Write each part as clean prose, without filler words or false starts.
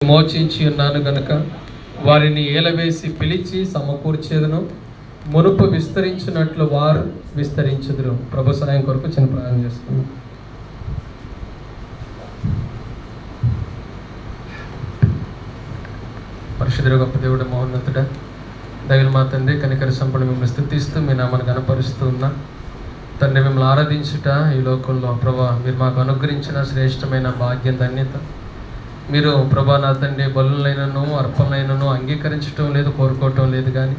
విమోచించి ఉన్నాను గనుక వారిని ఏలవేసి పిలిచి సమకూర్చేదను, మునుపు విస్తరించినట్లు వారు విస్తరించుదురు. ప్రభు సాయం కొరకు చిన్న ప్రార్థన చేస్తున్నాను. పరిశుద్ధుడు గొప్ప దేవుడు, మహోన్నతుడా, దయలు మా తండ్రి, కనికర సంపూర్ణ మిమ్మల్ని స్తుతిస్తూ మీ నామాన్ని గణపరుస్తూ ఉన్నా తండ్రి. మిమ్మల్ని ఆరాధించుట ఈ లోకంలో ప్రభా మీరు మాకు అనుగ్రహించిన శ్రేష్టమైన భాగ్యం, ధన్యత. మీరు ప్రభా నా తండ్రి బలులైనను అర్పణలైనను అంగీకరించటం లేదు, కోరుకోవటం లేదు, కానీ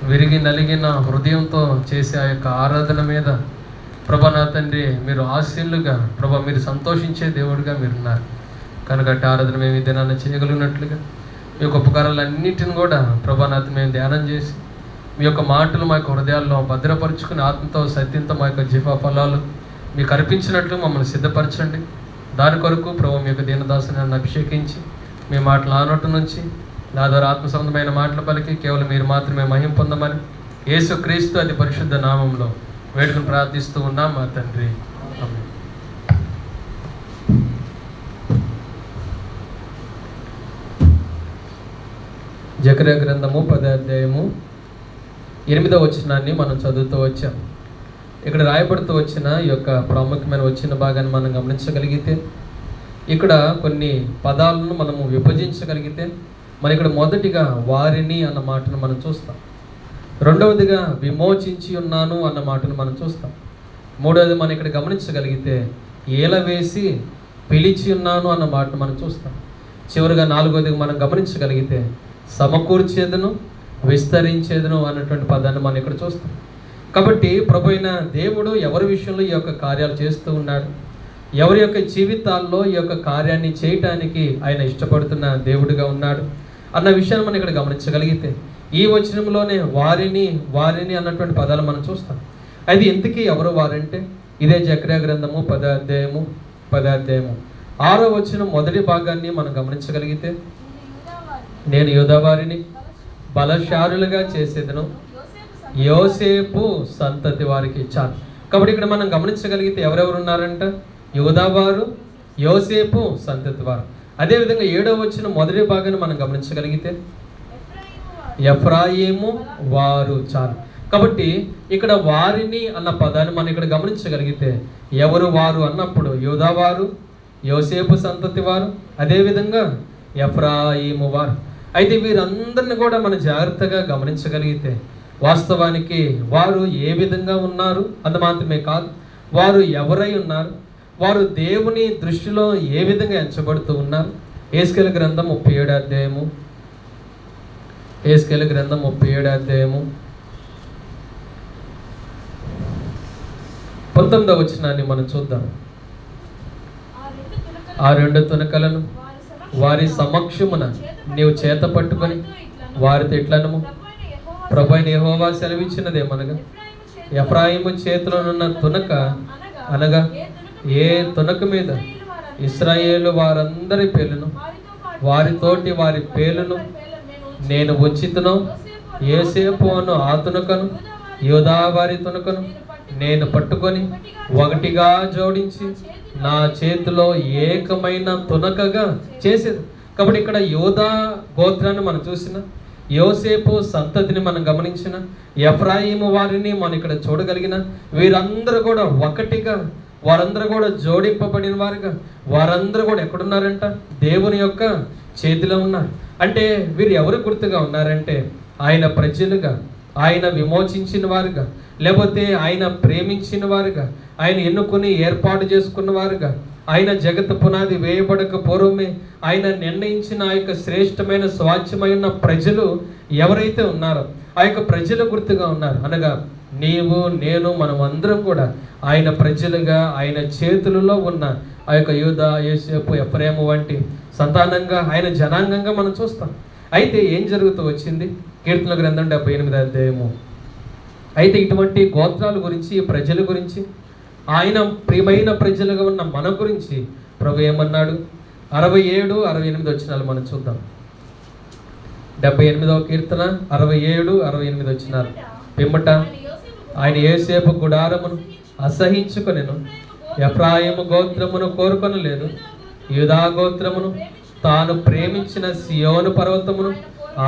విరిగి నలిగిన హృదయంతో చేసే ఆ యొక్క ఆరాధన మీద ప్రభా నా తండ్రి మీరు ఆశీనులుగా ప్రభా మీరు సంతోషించే దేవుడిగా మీరున్నారు కనుక ఆరాధన మేము ఈ దినాన్ని చేయగలిగినట్లుగా మీ యొక్క ఉపకారాలన్నింటిని కూడా ప్రభా నా మేము ధ్యానం చేసి మీ యొక్క మాటలు మా యొక్క హృదయాల్లో భద్రపరుచుకుని ఆత్మతో సత్యంతో మా యొక్క జీవ ఫలాలు మీకు అర్పించినట్లు మమ్మల్ని సిద్ధపరచండి. దాని కొరకు ప్రభు మీ యొక్క దీనదాసుని నన్ను అభిషేకించి మీ మాటలు ఆనోటు నుంచి నా ద్వారా ఆత్మ సంబంధమైన మాటలు పలికి కేవలం మీరు మాత్రమే మహిమ పొందమని యేసు క్రీస్తు అతి పరిశుద్ధ నామంలో వేడుకను ప్రార్థిస్తూ ఉన్నాం మా తండ్రి. ఆమేన్. జకర్యా గ్రంథము 10వ అధ్యాయము 8వ వచనాన్ని మనం చదువుతూ వచ్చాం. ఇక్కడ రాయబడుతూ వచ్చిన ఈ యొక్క ప్రాముఖ్యమైన వచ్చిన భాగాన్ని మనం గమనించగలిగితే ఇక్కడ కొన్ని పదాలను మనము విభజించగలిగితే మరి ఇక్కడ మొదటిగా వారిని అన్న మాటను మనం చూస్తాం, రెండవదిగా విమోచించి ఉన్నాను అన్న మాటను మనం చూస్తాం, మూడవది మనం ఇక్కడ గమనించగలిగితే ఏలవేసి పిలిచి ఉన్నాను అన్న మాటను మనం చూస్తాం, చివరిగా నాలుగవదిగా మనం గమనించగలిగితే సమకూర్చేదను విస్తరించేదను అన్నటువంటి పదాన్ని మనం ఇక్కడ చూస్తాం. కాబట్టి ప్రభు అయిన దేవుడు ఎవరి విషయంలో ఈ యొక్క కార్యాలు చేస్తూ ఉన్నాడు, ఎవరి యొక్క జీవితాల్లో ఈ యొక్క కార్యాన్ని చేయటానికి ఆయన ఇష్టపడుతున్న దేవుడిగా ఉన్నాడు అన్న విషయాన్ని మనం ఇక్కడ గమనించగలిగితే ఈ వచనంలోనే వారిని వారిని అన్నటువంటి పదాలు మనం చూస్తాం. అది ఎందుకీ ఎవరు వారంటే ఇదే జకర్యా గ్రంథము 10వ అధ్యాయము 6వ వచనం మొదటి భాగాన్ని మనం గమనించగలిగితే నేను యూదా వారిని బలశాలులుగా చేసేదను, యోసేపు సంతతి వారికి ఇచ్చాను. కాబట్టి ఇక్కడ మనం గమనించగలిగితే ఎవరెవరు ఉన్నారంట? యూదా వారు, యోసేపు సంతతి వారు. అదేవిధంగా 7వ వచనం మొదటి భాగాన్ని మనం గమనించగలిగితే ఎఫ్రాయిము వారు చాలు. కాబట్టి ఇక్కడ వారిని అన్న పదాన్ని మనం ఇక్కడ గమనించగలిగితే ఎవరు వారు అన్నప్పుడు యూదా వారు, యోసేపు సంతతి వారు, అదేవిధంగా ఎఫ్రాయిము వారు. అయితే వీరందరిని కూడా మనం జాగ్రత్తగా గమనించగలిగితే వాస్తవానికి వారు ఏ విధంగా ఉన్నారు అంత మాత్రమే కాదు, వారు ఎవరై ఉన్నారు, వారు దేవుని దృష్టిలో ఏ విధంగా ఎంచబడుతూ ఉన్నారు. యెహెజ్కేలు గ్రంథం 37వ అధ్యాయము 19వ వచనాన్ని మనం చూద్దాం. ఆ రెండు తునకలను వారి సమక్షమున నీవు చేత పట్టుకొని వారితో ఇట్లనము, ప్రభు అయిన యెహోవా సెలవిచ్చినదేమనగా ఎఫ్రాయిము చేతిలోనున్న తునక అనగా ఏ తునక మీద ఇశ్రాయేలు వారందరి పేలును వారితోటి వారి పేలును నేను ఉంచితును, యోసేపు అను ఆ తునకను యూదా వారి తునకను నేను పట్టుకొని ఒకటిగా జోడించి నా చేతిలో ఏకమైన తునకగా చేసేది. కాబట్టి ఇక్కడ యూదా గోత్రాన్ని మనం చూసిన, యోసేపు సంతతిని మనం గమనించిన, ఎఫ్రాయిము వారిని మనం ఇక్కడ చూడగలిగిన వీరందరూ కూడా ఒకటిగా, వారందరూ కూడా జోడింపబడిన వారుగా, వారందరూ కూడా ఎక్కడున్నారంట? దేవుని యొక్క చేతిలో ఉన్నారు. అంటే వీరు ఎవరు గుర్తుగా ఉన్నారంటే ఆయన ప్రజలుగా, ఆయన విమోచించిన వారుగా, లేకపోతే ఆయన ప్రేమించిన వారుగా, ఆయన ఎన్నుకొని ఏర్పాటు చేసుకున్న వారుగా, ఆయన జగత్ పునాది వేయబడక పూర్వమే ఆయన నిర్ణయించిన ఆ యొక్క శ్రేష్టమైన స్వాచ్ఛమైన ప్రజలు ఎవరైతే ఉన్నారో ఆ యొక్క ప్రజలు గుర్తుగా ఉన్నారు. అనగా నీవు నేను మనం అందరం కూడా ఆయన ప్రజలుగా, ఆయన చేతులలో ఉన్న ఆ యొక్క యూదా, యోసేపు, ఎఫ్రాయిము వంటి సంతానంగా, ఆయన జనాంగంగా మనం చూస్తాం. అయితే ఏం జరుగుతూ వచ్చింది? కీర్తనల గ్రంథం 78వ అధ్యాయము. అయితే ఇటువంటి గోత్రాల గురించి, ప్రజల గురించి, ఆయన ప్రియమైన ప్రజలుగా ఉన్న మన గురించి ప్రభు ఏమన్నాడు? 67, 68 వచనాలు మనం చూద్దాం. 78వ కీర్తన 67, 68 వచనాలు. పిమ్మట ఆయన యోసేపు గుడారమును అసహించుకొనెను, ఎఫ్రాయిము గోత్రమును కోరుకొనలేదు, యూదా గోత్రమును తాను ప్రేమించిన సియోను పర్వతమును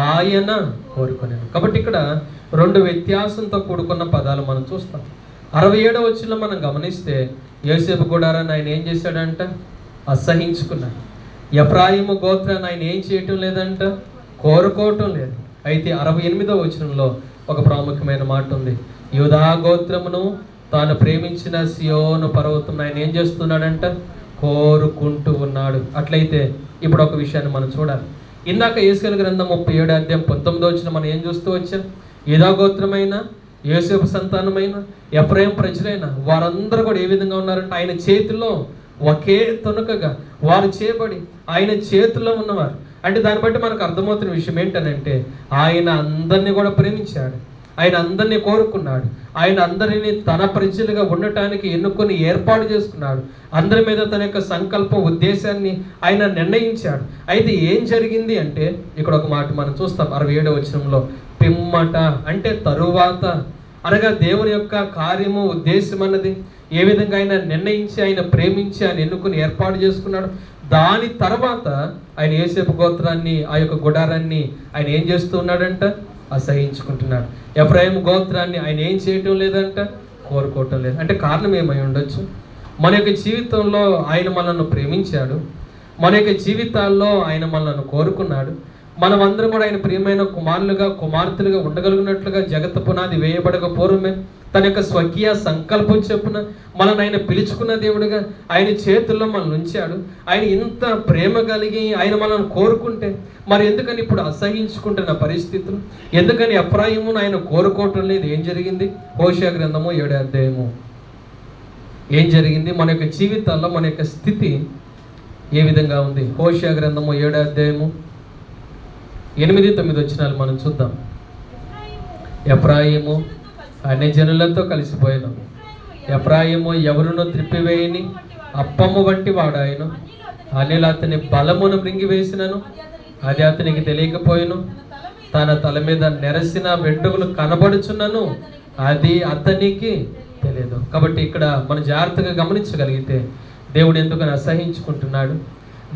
ఆయన కోరుకొనెను. కాబట్టి ఇక్కడ రెండు వ్యత్యాసంతో కూడుకున్న పదాలు మనం చూస్తాం. 67వ వచనంలో మనం గమనిస్తే యోసేపు గుడారాన్ని ఆయన ఏం చేశాడంట? అసహించుకున్నాడు. ఎఫ్రాయిము గోత్రాన్ని ఆయన ఏం చేయటం లేదంట? కోరుకోవటం లేదు. అయితే 68వ వచనంలో ఒక ప్రాముఖ్యమైన మాట ఉంది. యూదా గోత్రమును తాను ప్రేమించిన సియోను పర్వతం ఆయన ఏం చేస్తున్నాడంట? కోరుకుంటూ ఉన్నాడు. అట్లయితే ఇప్పుడు ఒక విషయాన్ని మనం చూడాలి. ఇందాక యేసేలు గ్రంథం 37 అధ్యాయం 19వ వచనం మనం ఏం చూస్తూ వచ్చాం? యూదా గోత్రమైన, యోసేపు సంతానమైన, ఎఫ్రాయిం ప్రజలైన వారందరూ కూడా ఏ విధంగా ఉన్నారంటే ఆయన చేతిలో ఒకే తొనకగా వారు చేయబడి ఆయన చేతిలో ఉన్నవారు. అంటే దాన్ని బట్టి మనకు అర్థమవుతున్న విషయం ఏంటనంటే ఆయన అందరినీ కూడా ప్రేమించాడు, ఆయన అందరినీ కోరుకున్నాడు, ఆయన అందరినీ తన ప్రజలుగా ఉండటానికి ఎన్నుకొని ఏర్పాటు చేసుకున్నాడు. అందరి మీద తన యొక్క సంకల్ప ఉద్దేశాన్ని ఆయన నిర్ణయించాడు. అయితే ఏం జరిగింది అంటే ఇక్కడ ఒక మాట మనం చూస్తాం 67వ వచనంలో. పిమ్మట అంటే తరువాత అనగా దేవుని యొక్క కార్యము ఉద్దేశం అన్నది ఏ విధంగా ఆయన నిర్ణయించి ఆయన ప్రేమించి ఆయన ఎన్నుకొని ఏర్పాటు చేసుకున్నాడు. దాని తర్వాత ఆయన యోసేపు గోత్రాన్ని, ఆ యొక్క గుడారాన్ని ఆయన ఏం చేస్తూ ఉన్నాడంట? అసహించుకుంటున్నాడు. ఎఫ్రాయిము గోత్రాన్ని ఆయన ఏం చేయటం లేదంట? కోరుకోవటం లేదు. అంటే కారణం ఏమై ఉండొచ్చు? మన యొక్క జీవితంలో ఆయన మనల్ని ప్రేమించాడు, మన యొక్క జీవితాల్లో ఆయన మనల్ని కోరుకున్నాడు. మనమందరం కూడా ఆయన ప్రియమైన కుమారులుగా కుమార్తెలుగా ఉండగలిగినట్లుగా జగత్తు పునాది వేయబడక పూర్వమే తన యొక్క స్వకీయ సంకల్పం చెప్పున మనల్ని ఆయన పిలుచుకున్న దేవుడిగా ఆయన చేతుల్లో మనల్ని ఉంచాడు. ఆయన ఇంత ప్రేమ కలిగి ఆయన మనల్ని కోరుకుంటే మరి ఎందుకని ఇప్పుడు అసహించుకుంటున్న పరిస్థితులు? ఎందుకని ఎఫ్రాయిమును ఆయన కోరుకోవటం లేదు? ఏం జరిగింది? హోషేయ గ్రంథము 7వ అధ్యాయము ఏం జరిగింది? మన యొక్క జీవితాల్లో మన యొక్క స్థితి ఏ విధంగా ఉంది? హోషేయ గ్రంథము 7వ అధ్యాయము 8-9 వచనాలు మనం చూద్దాం. ఎఫ్రాయిము అన్ని జనులతో కలిసిపోయాను. ఎఫ్రాయిము ఎవరును త్రిప్పివేయని అప్పము వంటి వాడాయను. అన్యులు అతని బలమును మృంగివేసినను అది అతనికి తెలియకపోయాను. తన తల మీద నెరసిన వెంట్రుకలు కనబడుచున్నను అది అతనికి తెలియదు. కాబట్టి ఇక్కడ మనం జాగ్రత్తగా గమనించగలిగితే దేవుడు ఎందుకని అసహించుకుంటున్నాడు?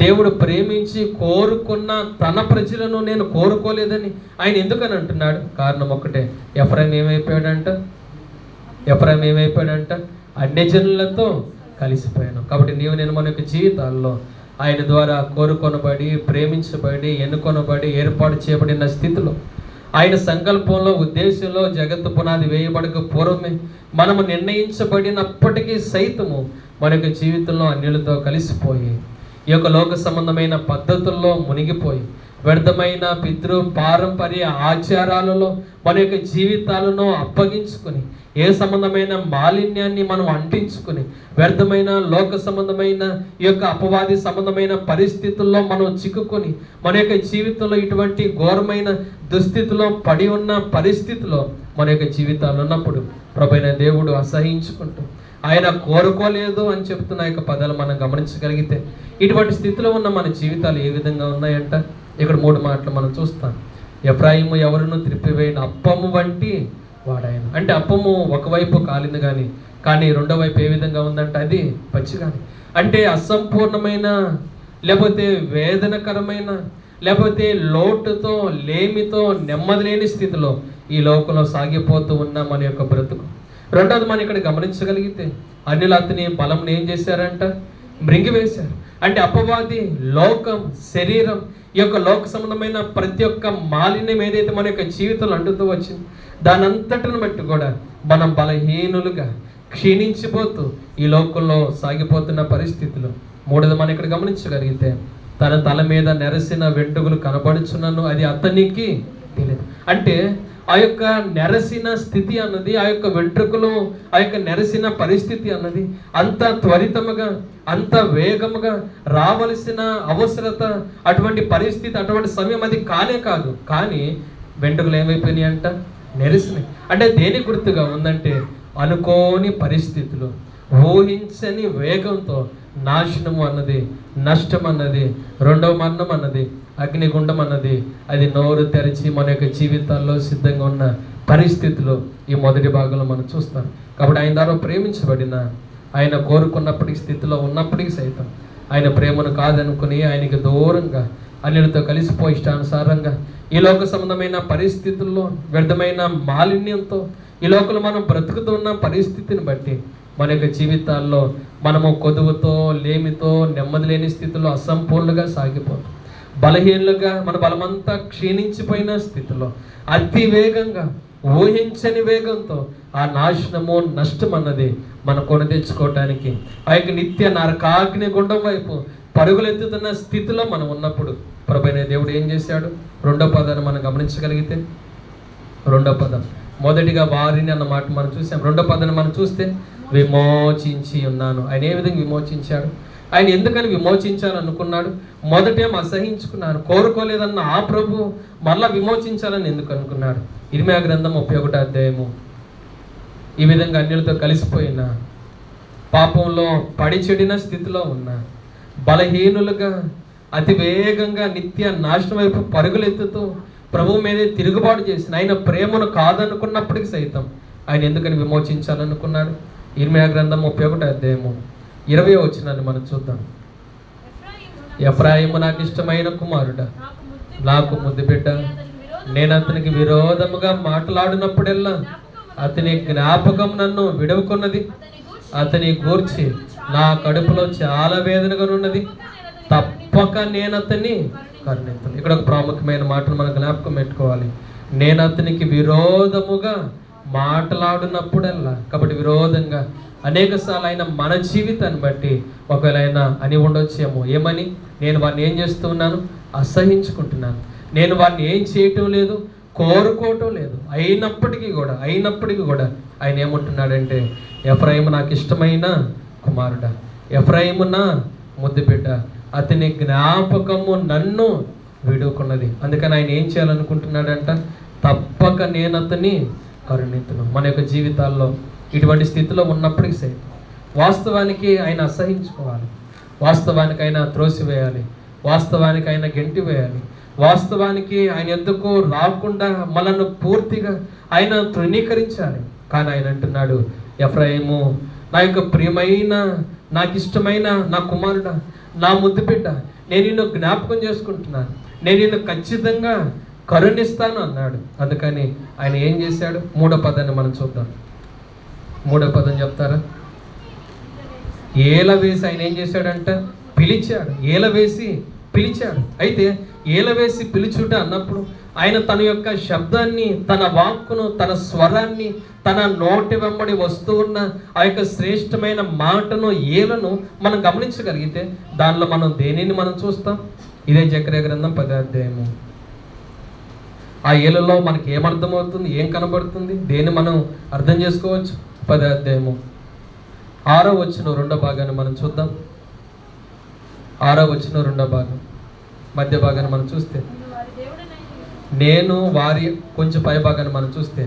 దేవుడు ప్రేమించి కోరుకున్న తన ప్రజలను నేను కోరుకోలేదని ఆయన ఎందుకని అంటున్నాడు? కారణం ఒకటే, ఎఫ్రాయిం ఏమైపోయాడంట? అన్య జనులతో కలిసిపోయాను. కాబట్టి నేను మన యొక్క జీవితాల్లో ఆయన ద్వారా కోరుకొనబడి, ప్రేమించబడి, ఎన్నుకొనబడి, ఏర్పాటు చేయబడిన స్థితిలో ఆయన సంకల్పంలో, ఉద్దేశంలో జగత్తు పునాది వేయబడక పూర్వమే మనము నిర్ణయించబడినప్పటికీ సైతము మన యొక్క జీవితంలో అన్యులతో కలిసిపోయి ఈ యొక్క లోక సంబంధమైన పద్ధతుల్లో మునిగిపోయి వ్యర్థమైన పితృ పారంపర్య ఆచారాలలో మన యొక్క జీవితాలను అప్పగించుకుని ఏ సంబంధమైన మాలిన్యాన్ని మనం అంటించుకుని వ్యర్థమైన లోక సంబంధమైన ఈ యొక్క అపవాది సంబంధమైన పరిస్థితుల్లో మనం చిక్కుకొని మన యొక్క జీవితంలో ఇటువంటి ఘోరమైన దుస్థితిలో పడి ఉన్న పరిస్థితిలో మన యొక్క జీవితాలు ఉన్నప్పుడు ప్రభువైన దేవుడు అసహించుకుంటూ ఆయన కోరుకోలేదు అని చెప్తున్న యొక్క పదాలు మనం గమనించగలిగితే ఇటువంటి స్థితిలో ఉన్న మన జీవితాలు ఏ విధంగా ఉన్నాయంట? ఇక్కడ 3 మాటలు మనం చూస్తాం. ఎఫ్రాయిము ఎవరును త్రిప్పివేయని అప్పము వంటి వాడాయన. అంటే అప్పము ఒకవైపు కాలింది కానీ రెండో వైపు ఏ విధంగా ఉందంట? అది పచ్చిగాని. అంటే అసంపూర్ణమైన, లేకపోతే వేదనకరమైన, లేకపోతే లోటుతో, లేమితో, నెమ్మది లేని స్థితిలో ఈ లోకంలో సాగిపోతూ ఉన్న మన యొక్క బ్రతుకు. రెండోది మనం ఇక్కడ గమనించగలిగితే అన్యులు అతని బలంని ఏం చేశారంట? మృంగివేశారు. అంటే అపవాది లోకం, శరీరం, ఈ యొక్క లోక సంబంధమైన ప్రతి ఒక్క మాలిన్యం ఏదైతే మన యొక్క జీవితంలో అంటుతూ వచ్చింది దాని అంతటిని బట్టి కూడా మనం బలహీనులుగా క్షీణించిపోతూ ఈ లోకంలో సాగిపోతున్న పరిస్థితులు. మూడోది మనం ఇక్కడ గమనించగలిగితే తన తల మీద నెరసిన వెంట్రుకలు కనబడుచున్నను అది అతనికి తెలియదు. అంటే ఆ యొక్క నెరసిన స్థితి అన్నది, ఆ యొక్క వెంట్రుకలు, ఆ యొక్క నెరసిన పరిస్థితి అన్నది అంత త్వరితముగా, అంత వేగముగా రావలసిన అవసరత, అటువంటి పరిస్థితి, అటువంటి సమయం అది కాదు. కానీ వెంట్రుకలు ఏమైపోయినాయి అంట? నెరసినాయి. అంటే దేని గుర్తుగా ఉందంటే అనుకోని పరిస్థితులు, ఊహించని వేగంతో నాశనము అన్నది, నష్టం అన్నది, రెండవ మరణం అన్నది, అగ్నిగుండం అన్నది అది నోరు తెరిచి మన యొక్క జీవితాల్లో సిద్ధంగా ఉన్న పరిస్థితులు ఈ మొదటి భాగంలో మనం చూస్తాం. కాబట్టి ఆయన ద్వారా ప్రేమించబడిన, ఆయన కోరుకున్నప్పటికీ స్థితిలో ఉన్నప్పటికీ సైతం ఆయన ప్రేమను కాదనుకుని ఆయనకి దూరంగా అన్యులతో కలిసిపోయి ఇష్టానుసారంగా ఈ లోక సంబంధమైన పరిస్థితుల్లో వ్యర్థమైన మాలిన్యంతో ఈ లోకంలో మనం బ్రతుకుతున్న పరిస్థితిని బట్టి మన యొక్క జీవితాల్లో మనము కొదువుతో లేమితో నెమ్మది లేని స్థితిలో అసంపూర్ణంగా సాగిపోతాం. బలహీనులుగా మన బలమంతా క్షీణించిపోయిన స్థితిలో అతి వేగంగా ఊహించని వేగంతో ఆ నాశనము నష్టం అన్నది మనం కొని తెచ్చుకోవటానికి ఆ యొక్క నిత్య నరకాగ్ని గుండం వైపు పరుగులెత్తుతున్న స్థితిలో మనం ఉన్నప్పుడు ప్రభువైన దేవుడు ఏం చేశాడు? రెండో పదాన్ని మనం గమనించగలిగితే, రెండో పదం మొదటిగా వారిని అన్న మాట మనం చూసాం. రెండో పదాన్ని మనం చూస్తే విమోచించి ఉన్నాను. ఆయన ఏ విధంగా విమోచించాడు? ఆయన ఎందుకని విమోచించాలనుకున్నాడు? మొదటేమో అసహించుకున్నాను, కోరుకోలేదన్న ఆ ప్రభు మళ్ళా విమోచించాలని ఎందుకు అనుకున్నాడు? ఇర్మియా గ్రంథం 31వ అధ్యాయము. ఈ విధంగా అన్యులతో కలిసిపోయిన, పాపంలో పడి చెడిన స్థితిలో ఉన్న, బలహీనులుగా అతి వేగంగా నిత్య నాశనం వైపు పరుగులెత్తుతూ ప్రభువు మీదే తిరుగుబాటు చేసిన ఆయన ప్రేమను కాదనుకున్నప్పటికీ సైతం ఆయన ఎందుకని విమోచించాలనుకున్నాడు? ఇర్మియా గ్రంథం 31వ అధ్యాయము 20వ వచనాన్ని మనం చూద్దాం. ఎఫ్రాయిము నాకు ఇష్టమైన కుమారుడా, నాకు ముద్దు బిడ్డ, నేను అతనికి విరోధముగా మాట్లాడినప్పుడెల్లా అతని జ్ఞాపకం నన్ను విడవకున్నది, అతని గూర్చి నా కడుపులో చాలా వేదనగా ఉన్నది, తప్పక నేను అతన్ని కరుణించను. ఇక్కడ ఒక ప్రాముఖ్యమైన మాటను మనం జ్ఞాపకం పెట్టుకోవాలి. నేను అతనికి విరోధముగా మాట్లాడినప్పుడల్లా, కాబట్టి విరోధంగా అనేకసార్లు ఆయన మన జీవితాన్ని బట్టి ఒకవేళ ఆయన అని ఉండొచ్చేమో, ఏమని? నేను వాడిని ఏం చేస్తూ ఉన్నాను? అసహించుకుంటున్నాను. నేను వాడిని ఏం చేయటం లేదు, కోరుకోవటం లేదు. అయినప్పటికీ కూడా ఆయన ఏమంటున్నాడంటే, ఎఫ్రాయిము నాకు ఇష్టమైన కుమారుడా, ఎఫ్రాయిము నా ముద్దు బిడ్డ, అతని జ్ఞాపకము నన్ను విడుకున్నది. అందుకని ఆయన ఏం చేయాలనుకుంటున్నాడంట? తప్పక నేను అతన్ని కరుణింతును. మన యొక్క జీవితాల్లో ఇటువంటి స్థితిలో ఉన్నప్పటికీ సైతం వాస్తవానికి ఆయన అసహించుకోవాలి, వాస్తవానికి ఆయన త్రోసివేయాలి, వాస్తవానికి ఆయన గెంటి వేయాలి, వాస్తవానికి ఆయన ఎందుకు రాకుండా మనల్ని పూర్తిగా ఆయన తృణీకరించాలి. కానీ ఆయన అంటున్నాడు, ఎఫ్రాయిము నా యొక్క ప్రియమైన, నాకు ఇష్టమైన నా కుమారుడా, నా ముద్దు బిడ్డ, నేను నిన్ను జ్ఞాపకం చేసుకుంటున్నాను, నేను నిన్ను ఖచ్చితంగా కరుణిస్తాను అన్నాడు. అందుకని ఆయన ఏం చేశాడు? మూడో పదాన్ని మనం చూద్దాం. మూడో పదం చెప్తారా? ఏల వేసి ఆయన ఏం చేశాడంట? పిలిచాడు. ఏల వేసి పిలిచాడు. అయితే ఏల వేసి పిలుచుట అన్నప్పుడు ఆయన తన యొక్క శబ్దాన్ని, తన వాక్కును, తన స్వరాన్ని, తన నోటి వెంబడి వస్తూ ఉన్న ఆ యొక్క శ్రేష్టమైన మాటను, ఏలను మనం గమనించగలిగితే దానిలో మనం దేనిని మనం చూస్తాం? ఇదే జకర్యా గ్రంథం 10వ అధ్యాయము. ఆ ఏలలో మనకి ఏమర్థమవుతుంది, ఏం కనబడుతుంది, దేన్ని మనం అర్థం చేసుకోవచ్చు? 10వ అధ్యాయము 6వ వచనం 2వ భాగాన్ని మనం చూద్దాం. 6వ వచనం 2వ భాగం మధ్య భాగాన్ని మనం చూస్తే, నేను వారి, కొంచెం పై భాగాన్ని మనం చూస్తే,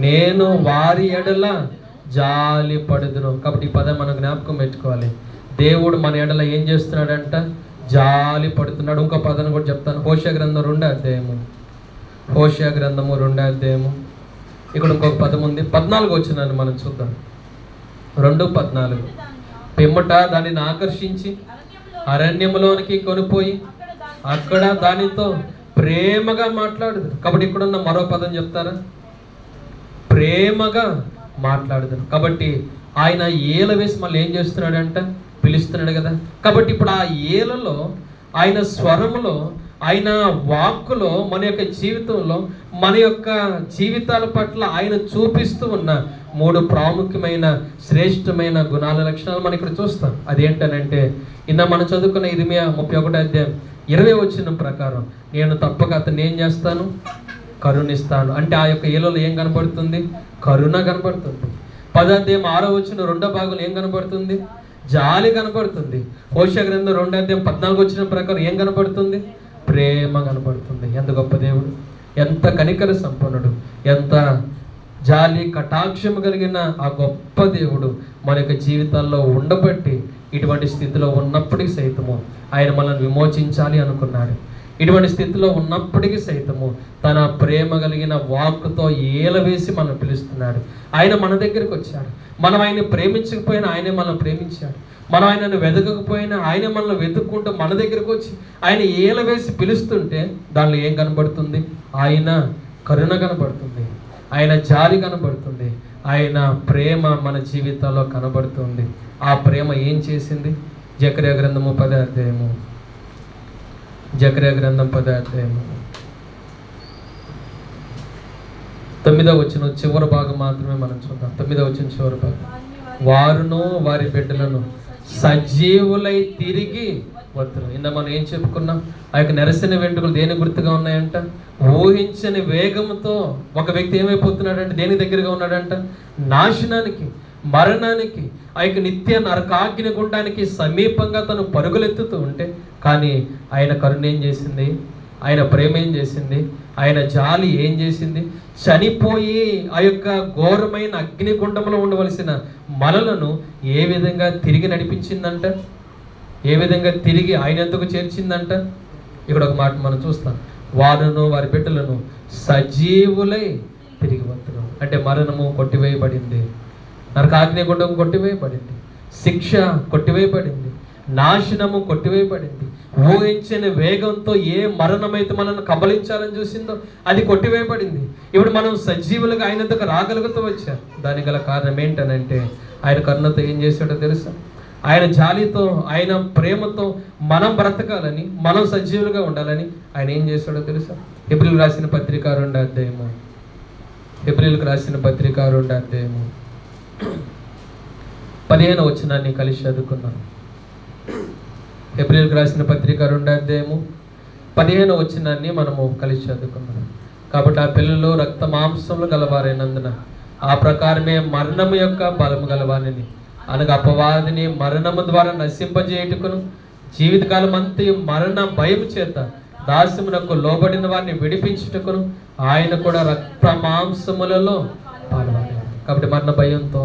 నేను వారి ఎడల జాలి పడుదును. కాబట్టి ఈ పదం మనం జ్ఞాపకం పెట్టుకోవాలి. దేవుడు మన ఎడల ఏం చేస్తున్నాడంట? జాలి పడుతున్నాడు. ఇంకో పదాన్ని కూడా చెప్తాను. హోషేయ గ్రంథం 2వ అధ్యాయము. హోషేయ గ్రంథము 2వ అధ్యాయము. ఇక్కడ ఇంకొక పదం ఉంది. 14వ వచనాన్ని మనం చూద్దాం. 2:14. పిమ్మట దానిని ఆకర్షించి అరణ్యంలోనికి కొనిపోయి అక్కడ దానితో ప్రేమగా మాట్లాడుదు. కాబట్టి ఇక్కడున్న మరో పదం చెప్తారా? ప్రేమగా మాట్లాడుదు. కాబట్టి ఆయన ఏల వేసి మళ్ళీ ఏం చేస్తున్నాడంట? పిలుస్తున్నాడు కదా. కాబట్టి ఇప్పుడు ఆ ఏలలో, ఆయన స్వరములో, ఆయన వాక్కులో, మన యొక్క జీవితంలో, మన యొక్క జీవితాల పట్ల ఆయన చూపిస్తూ ఉన్న 3 ప్రాముఖ్యమైన శ్రేష్టమైన గుణాల లక్షణాలు మనం ఇక్కడ చూస్తాం. అదేంటనంటే, మనం చదువుకున్న ఇర్మియా 31వ అధ్యాయం 20వ వచనం ప్రకారం, నేను తప్పక అతన్ని ఏం చేస్తాను? కరుణిస్తాను. అంటే ఆ యొక్క ఏలలో ఏం కనబడుతుంది? కరుణ కనబడుతుంది. 10వ అధ్యాయం 6వ వచనం 2వ భాగంలో ఏం కనబడుతుంది? జాలి కనబడుతుంది. హోషేయ గ్రంథం 2వ అధ్యాయం 14వ వచనం ప్రకారం ఏం కనబడుతుంది? ప్రేమ కనబడుతుంది. ఎంత గొప్ప దేవుడు, ఎంత కనికర సంపన్నుడు, ఎంత జాలి కటాక్షము కలిగిన ఆ గొప్ప దేవుడు మన యొక్క జీవితాల్లో ఉండబట్టి ఇటువంటి స్థితిలో ఉన్నప్పటికీ సైతము ఆయన మనల్ని విమోచించాలి అనుకున్నాడు. ఇటువంటి స్థితిలో ఉన్నప్పటికీ సైతము తన ప్రేమ కలిగిన వాక్కుతో ఏలవేసి మనం పిలుస్తున్నాడు. ఆయన మన దగ్గరికి వచ్చాడు. మనం ఆయన్ని ప్రేమించకపోయినా ఆయనే మనం ప్రేమించాడు. మనం ఆయనను వెతకకపోయినా ఆయనే మనల్ని వెతుక్కుంటూ మన దగ్గరకు వచ్చి ఆయన ఏలవేసి పిలుస్తుంటే దానిలో ఏం కనబడుతుంది? ఆయన కరుణ కనబడుతుంది, ఆయన జాలి కనబడుతుంది, ఆయన ప్రేమ మన జీవితాల్లో కనబడుతుంది. ఆ ప్రేమ ఏం చేసింది? జకర్యా గ్రంథము 10వ అధ్యాయము, జకర్యా గ్రంథం 10వ అధ్యాయము 9వ వచనం చివరి భాగం మాత్రమే మనం చూద్దాం. 9వ వచనం చివరి భాగం. వారును వారి బిడ్డలను సజీవులై తిరిగి వద్దురు. ఇందా మనం ఏం చెప్పుకున్నాం? ఆ యొక్క నెరసిన వెంట్రుకలు దేని గుర్తుగా ఉన్నాయంట? ఊహించని వేగంతో ఒక వ్యక్తి ఏమైపోతున్నాడంటే దేని దగ్గరగా ఉన్నాడంట? నాశనానికి, మరణానికి, ఆ యొక్క నిత్య నరకాగ్ని గుండానికి సమీపంగా తను పరుగులెత్తుతూ ఉంటే, కానీ ఆయన కరుణ ఏం చేసింది? ఆయన ప్రేమ ఏం చేసింది? ఆయన జాలి ఏం చేసింది? చనిపోయి ఆ యొక్క ఘోరమైన అగ్నిగుండంలో ఉండవలసిన మనలను ఏ విధంగా తిరిగి నడిపించిందంట? ఏ విధంగా తిరిగి ఆయన ఎందుకు చేర్చిందంట? ఇక్కడ ఒక మాట మనం చూస్తాం. వారును వారి బిడ్డలను సజీవులై తిరిగి వద్దురు. అంటే మరణము కొట్టివేయబడింది, నరకాగ్నిగుండం కొట్టివేయబడింది, శిక్ష కొట్టివేయబడింది, నాశనము కొట్టివేయబడింది. ఊహించని వేగంతో ఏ మరణమైతే మనల్ని కబలించాలని చూసిందో అది కొట్టివేయబడింది. ఇప్పుడు మనం సజీవులుగా ఆయన దగ్గర రాగలుగుతూ వచ్చాం. దానికి గల కారణం ఏంటనంటే ఆయన కరుణతో ఏం చేశాడో తెలుసా? ఆయన జాలితో, ఆయన ప్రేమతో మనం బ్రతకాలని, మనం సజీవులుగా ఉండాలని ఆయన ఏం చేశాడో తెలుసా? హెబ్రీయులకు రాసిన పత్రిక 2వ అధ్యాయము, హెబ్రీయులకు రాసిన పత్రిక 2వ అధ్యాయము 15వ వచనాన్ని కలిసి చదువుకున్నాం. హెబ్రీయులకు రాసిన పత్రిక 2వ అధ్యాయము 15వ వచనాన్ని మనము కలిసి చదువుకున్నాం. కాబట్టి ఆ పిల్లలు రక్త మాంసములు గలవారైనందున ఆ ప్రకారమే మరణము యొక్క బలము గలవారిని, అనగా అపవాదిని మరణము ద్వారా నశింపజేయుటకును, జీవితకాలం అంతయు మరణ భయం చేత దాస్యమునకు లోబడిన వారిని విడిపించుటకును ఆయన కూడా రక్త మాంసములలో పాల్గొన్నాడు. కాబట్టి మరణ భయంతో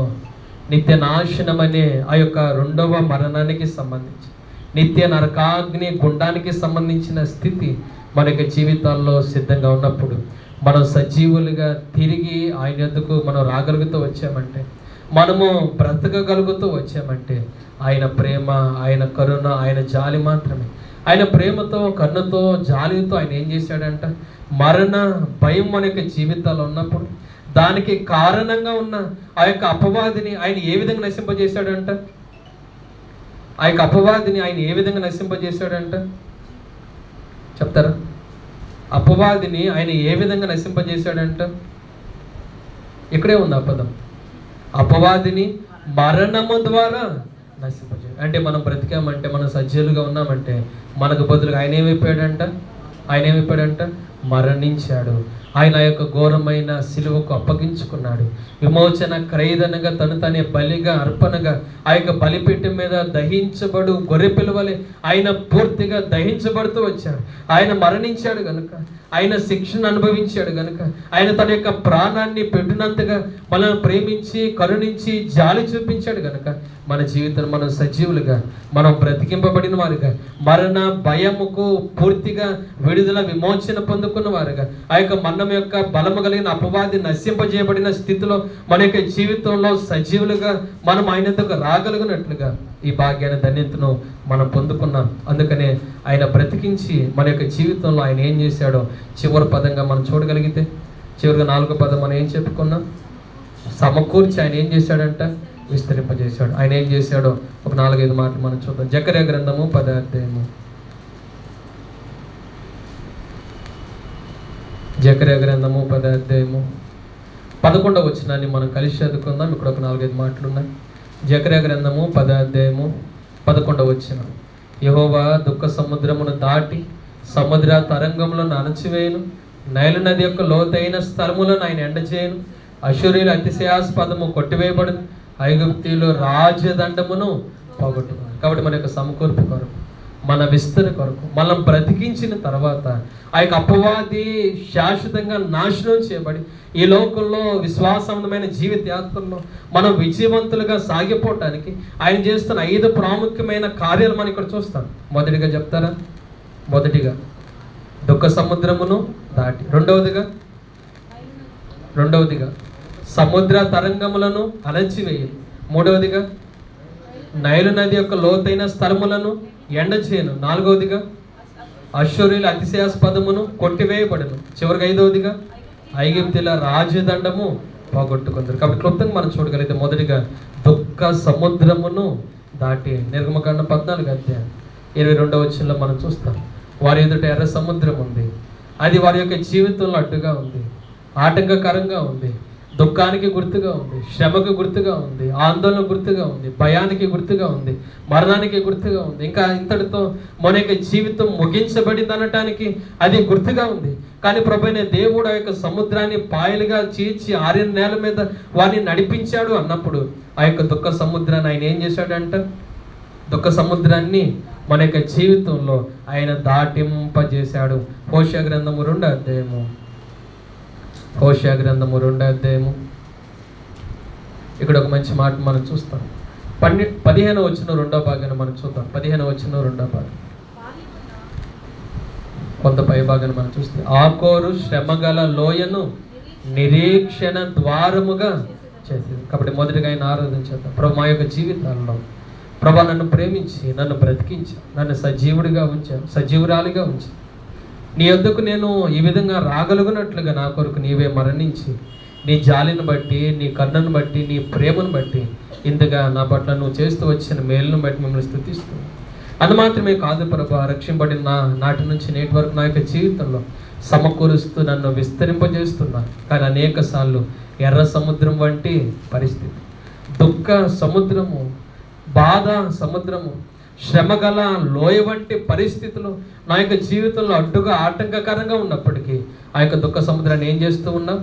నిత్య నాశనం అనే ఆ యొక్క 2వ మరణానికి సంబంధించి, నిత్య నరకాగ్ని గుండానికి సంబంధించిన స్థితి మనకి జీవితాల్లో సిద్ధంగా ఉన్నప్పుడు మనం సజీవులుగా తిరిగి ఆయన యొద్దకు మనం రాగలుగుతూ వచ్చామంటే, మనము బ్రతకగలుగుతూ వచ్చామంటే ఆయన ప్రేమ, ఆయన కరుణ, ఆయన జాలి మాత్రమే. ఆయన ప్రేమతో, కరుణతో, జాలితో ఆయన ఏం చేశాడంట? మరణ భయం మన యొక్క జీవితాల్లో ఉన్నప్పుడు దానికి కారణంగా ఉన్న ఆ యొక్క అపవాదిని ఆయన ఏ విధంగా నశింపజేశాడంట? ఆ యొక్క అపవాదిని ఆయన ఏ విధంగా నశింపజేశాడంట? చెప్తారా? అపవాదిని ఆయన ఏ విధంగా నశింపజేశాడంట? ఇక్కడే ఉంది ఆ పదం. అపవాదిని మరణము ద్వారా నశింపజేయాలి. అంటే మనం బ్రతికామంటే, మనం సజీవులుగా ఉన్నామంటే మనకు బదులుగా ఆయన ఏమైపోయాడంట? ఆయన ఏమైపోయాడంట? మరణించాడు. ఆయన ఆ యొక్క ఘోరమైన సిలువకు అప్పగించుకున్నాడు. విమోచన క్రయదనగా తను తనే బలిగా, అర్పణగా ఆ యొక్క బలిపీఠం మీద దహించబడు గొర్రె పిలువలే ఆయన పూర్తిగా దహించబడుతూ వచ్చాడు. ఆయన మరణించాడు గనుక, ఆయన శిక్షను అనుభవించాడు గనుక, ఆయన తన యొక్క ప్రాణాన్ని పెట్టినంతగా మనల్ని ప్రేమించి, కరుణించి, జాలి చూపించాడు గనుక మన జీవితం మనం సజీవులుగా, మనం బ్రతికింపబడిన వారుగా, మరణ భయముకు పూర్తిగా విడుదల, విమోచన పొందుకున్న వారుగా, ఆ యొక్క మరణం యొక్క బలము కలిగిన అపవాది నశింపజేయబడిన స్థితిలో మన యొక్క జీవితంలో సజీవులుగా మనం ఆయనతో రాగలిగినట్లుగా ఈ భాగ్యాన్ని, ధన్యతను మనం పొందుకున్నాం. అందుకనే ఆయన బ్రతికించి మన యొక్క జీవితంలో ఆయన ఏం చేశాడో చివరి పదంగా మనం చూడగలిగితే, చివరిగా 4వ పదం మనం ఏం చెప్పుకున్నాం? సమకూర్చి ఆయన ఏం చేశాడంట? విస్తరింపజేశాడు. ఆయన ఏం చేశాడో ఒక 4-5 మాటలు మనం చూద్దాం. జకర్యా గ్రంథము 10వ అధ్యాయము, జకర్యా గ్రంథము 10వ అధ్యాయము 11వ వచనాన్ని మనం కలిసి చదువుకుందాం. ఇక్కడ ఒక 4-5 మాటలు ఉన్నాయి. జకర్యా గ్రంథము 10వ అధ్యాయము 11వ వచనం. యెహోవా దుఃఖ సముద్రమును దాటి సముద్ర తరంగములను అణచివేయును, నైలు నది యొక్క లోతైన స్థలములను ఆయన ఎండచేయను, అశూరీయుల అతిశయాస్పదము కొట్టివేయబడును, ఐగుప్తీయులు రాజదండమును పోగొట్టును. కాబట్టి మన యొక్క సమకూర్పు కొరకు, మన విస్తరణ కొరకు, మనం బ్రతికించిన తర్వాత ఆ యొక్క అపవాది శాశ్వతంగా నాశనం చేయబడి ఈ లోకంలో విశ్వాసవంతమైన జీవిత యాత్రలో మనం విజయవంతులుగా సాగిపోవటానికి ఆయన చేస్తున్న 5 ప్రాముఖ్యమైన కార్యాలు మనం ఇక్కడ చూస్తాం. మొదటిగా చెప్తారా? మొదటిగా దుఃఖ సముద్రమును దాటి. రెండవదిగా సముద్ర తరంగములను అణచివేయను. మూడవదిగా నైలు నది యొక్క లోతైన స్థలములను ఎండచేయను. నాలుగవదిగా అశ్షూరీయుల అతిశయాస్పదమును కొట్టివేయబడను. చివరికి ఐదవదిగా ఐగుప్తుల రాజదండము పోగొట్టుకుందరు. కాబట్టి క్లుప్తంగా మనం చూడగలిగితే మొదటిగా దుఃఖ సముద్రమును దాటి. నిర్గమకాండ 14:22 మనం చూస్తాం. వారి ఎదుట ఎర్ర సముద్రం ఉంది. అది వారి యొక్క జీవితంలో అడ్డుగా ఉంది, ఆటంకకరంగా ఉంది, దుఃఖానికి గుర్తుగా ఉంది, శ్రమకు గుర్తుగా ఉంది, ఆందోళన గుర్తుగా ఉంది, భయానికి గుర్తుగా ఉంది, మరణానికి గుర్తుగా ఉంది. ఇంకా ఇంతటితో మన యొక్క జీవితం ముగించబడింది అనటానికి అది గుర్తుగా ఉంది. కానీ ప్రభువైన దేవుడు ఆ యొక్క సముద్రాన్ని పాయలుగా చీల్చి ఆరిన నేల మీద వారిని నడిపించాడు అన్నప్పుడు ఆ యొక్క దుఃఖ సముద్రాన్ని ఆయన ఏం చేశాడంట? దుఃఖ సముద్రాన్ని మన యొక్క జీవితంలో ఆయన దాటింపజేశాడు. హోషేయ గ్రంథము 2వ అధ్యాయము. హోషేయ గ్రంథము 2వ అధ్యాయము. ఇక్కడ ఒక మంచి మాట మనం చూస్తాం. 15వ వచనం 2వ భాగాన్ని మనం చూద్దాం. 15వ వచనం 2వ భాగం కొంత పై భాగాన్ని మనం చూస్తే, ఆకోరు శ్రమగల లోయను నిరీక్షణ ద్వారముగా చేసింది. కాబట్టి మొదటిగా ఆయన ఆరాధించేద్దాం. ప్రభు మా యొక్క జీవితాల్లో ప్రభా నన్ను ప్రేమించి నన్ను బ్రతికించి నన్ను సజీవుడిగా ఉంచాను, సజీవురాలిగా ఉంచి నీ యొద్దకు నేను ఈ విధంగా రాగలుగునట్లుగా నా కొరకు నీవే మరణించి నీ జాలిని బట్టి, నీ కరుణను బట్టి, నీ ప్రేమను బట్టి ఇంతగా నా పట్ల నువ్వు చేస్తూ వచ్చిన మేలును బట్టి మిమ్మల్ని స్తుతిస్తూ, అది మాత్రమే కాదు ప్రభా, రక్షింపబడిన నాటి నుంచి నేటి వరకు నా యొక్క జీవితంలో సమకూరుస్తూ నన్ను విస్తరింపజేస్తున్నా. కానీ అనేక సార్లు ఎర్ర సముద్రం వంటి పరిస్థితి, దుఃఖ సముద్రము, బాధ సముద్రము, శ్రమగల లోయ వంటి పరిస్థితులు నా యొక్క జీవితంలో అడ్డుగా ఆటంకకరంగా ఉన్నప్పటికీ ఆ యొక్క దుఃఖ సముద్రాన్ని ఏం చేస్తూ ఉన్నాం?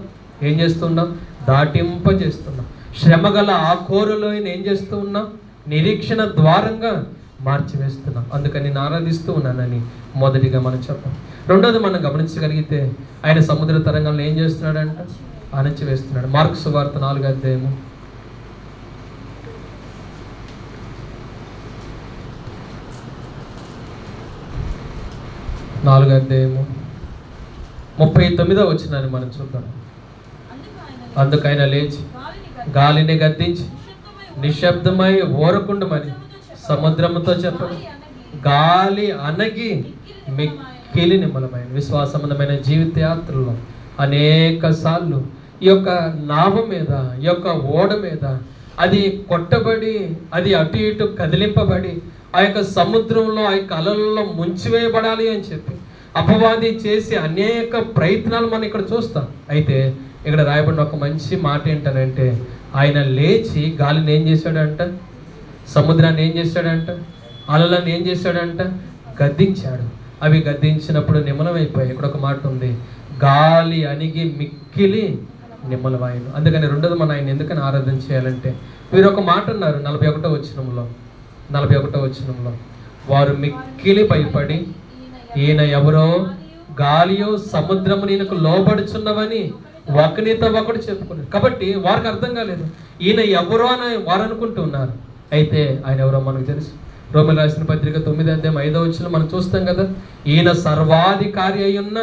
దాటింపజేస్తున్నాం. శ్రమగల ఆ కోరలోని ఏం చేస్తూ ఉన్నాం? నిరీక్షణ ద్వారంగా మార్చివేస్తున్నాం. అందుకని నేను ఆరాధిస్తూ ఉన్నానని మొదటిగా మనం చెప్పాం. రెండోది మనం గమనించగలిగితే ఆయన సముద్ర తరంగంలో ఏం చేస్తున్నాడంట? అణచివేస్తున్నాడు. మార్కు సువార్త 4వ అధ్యాయము. నాలుగో అధ్యాయము 39వ వచనాన్ని మనం చూద్దాం. అందుకైనా లేచి గాలిని గద్దించి నిశ్శబ్దమై ఊరకుండమని సముద్రముతో చెప్పండి. గాలి అనగి మిక్కిలి నిమ్మలమైన విశ్వాసమైన జీవిత యాత్రలో అనేక సార్లు ఈ యొక్క నావ మీద, ఈ యొక్క ఓడ మీద అది కొట్టబడి, అది అటు ఇటు కదిలింపబడి ఆ యొక్క సముద్రంలో, ఆ యొక్క అలలలో ముంచివేయబడాలి అని చెప్పి అపవాది చేసి అనేక ప్రయత్నాలు మనం ఇక్కడ చూస్తాం. అయితే ఇక్కడ రాయబడిన ఒక మంచి మాట ఏంటనంటే, ఆయన లేచి గాలిని ఏం చేశాడంట? సముద్రాన్ని ఏం చేశాడంట? అలలను ఏం చేశాడంట? గద్దించాడు. అవి గద్దించినప్పుడు నిమ్మలమైపోయాయి. ఇక్కడ ఒక మాట ఉంది, గాలి అణిగి మిక్కిలి నిమ్మలమాయను. అందుకని రెండోది మనం ఆయన ఎందుకని ఆరాధన చేయాలంటే, వీరు ఒక మాట అన్నారు 41వ వచనంలో, వారు మిక్కిలి భయపడి ఈయన ఎవరో, గాలియో సముద్రము నీకు లోబడుచున్నవని ఒకనితో ఒకడు చెప్పుకున్నారు. కాబట్టి వారికి అర్థం కాలేదు ఈయన ఎవరో అని వారు అనుకుంటూ ఉన్నారు. అయితే ఆయన ఎవరో మనకు తెలుసు. రోమీయులకు రాసిన పత్రిక 9వ అధ్యాయం 5వ వచనం మనం చూస్తాం కదా, ఈయన సర్వాధికారి అయి ఉన్న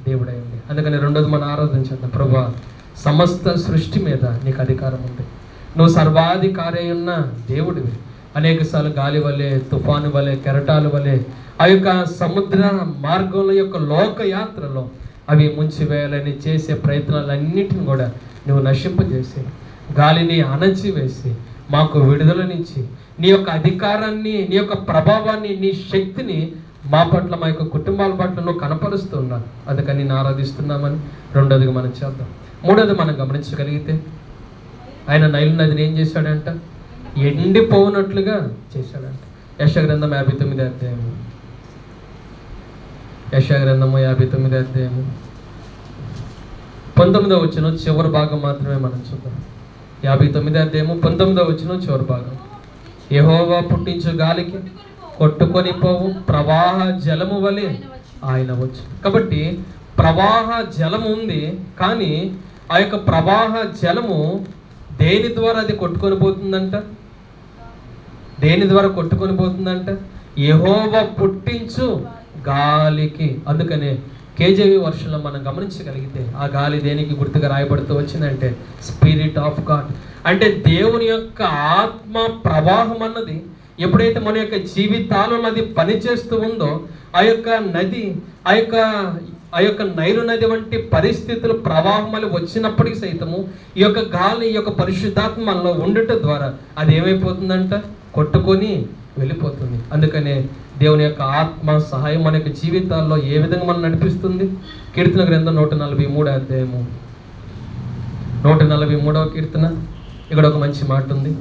దేవుడై ఉంది. అందుకని రెండోది మనం ఆరాధించేద్దాం. ప్రభువా, సమస్త సృష్టి మీద నీకు అధికారం ఉంది, నువ్వు సర్వాధికారి అయి ఉన్న దేవుడివి. అనేక సార్లు గాలి వలె, తుఫాను వలె, కెరటాల వలె ఆ యొక్క సముద్ర మార్గంలో యొక్క లోక యాత్రలో అవి ముంచివేయాలని చేసే ప్రయత్నాలన్నిటిని కూడా నువ్వు నశింపజేసి, గాలిని అణచివేసి మాకు విడుదలనిచ్చి నీ యొక్క అధికారాన్ని, నీ యొక్క ప్రభావాన్ని, నీ శక్తిని మా పట్ల, మా యొక్క కుటుంబాల పట్ల నువ్వు కనపరుస్తున్నావు. అందుకని నేను ఆరాధిస్తున్నామని రెండోదిగా మనం చేద్దాం. మూడోది మనం గమనించగలిగితే ఆయన నైలు నదిని ఏం చేశాడంట? ఎండిపోనట్లుగా చేశాడంట. యెషయా గ్రంథం 59వ అధ్యాయము. యెషయా గ్రంథము 59వ అధ్యాయము 19వ వచనం చివరి భాగం మాత్రమే మనం చూద్దాం. 59వ అధ్యాయము 19వ వచనం చివరి భాగం. యెహోవా పుట్టించు గాలికి కొట్టుకొని పోవు ప్రవాహ జలము వలె ఆయన వచ్చు. కాబట్టి ప్రవాహ జలము ఉంది, కానీ ఆ యొక్క ప్రవాహ జలము దేని ద్వారా అది కొట్టుకొని పోతుందంట? దేని ద్వారా కొట్టుకొని పోతుందంట? యెహోవా పుట్టించు గాలికి. అందుకనే కేజీవి వర్షంలో మనం గమనించగలిగితే ఆ గాలి దేనికి గుర్తుగా రాయబడుతూ వచ్చిందంటే స్పిరిట్ ఆఫ్ గాడ్. అంటే దేవుని యొక్క ఆత్మ ప్రవాహం అన్నది ఎప్పుడైతే మన యొక్క జీవితాలలో అది పనిచేస్తూ ఉందో ఆ యొక్క నది, ఆ యొక్క నైలు నది వంటి పరిస్థితులు ప్రవాహములు వచ్చినప్పటికీ సైతము ఈ యొక్క గాలి, ఈ యొక్క పరిశుద్ధాత్మ మనలో ఉండటం ద్వారా అది ఏమైపోతుందంట, కొట్టుకొని వెళ్ళిపోతుంది. అందుకనే దేవుని యొక్క ఆత్మ సహాయం మన యొక్క జీవితాల్లో ఏ విధంగా మనం నడిపిస్తుంది. కీర్తన గ్రంథం 143 అధ్యాయము 143వ కీర్తన. ఇక్కడ ఒక మంచి మాట ఉంది.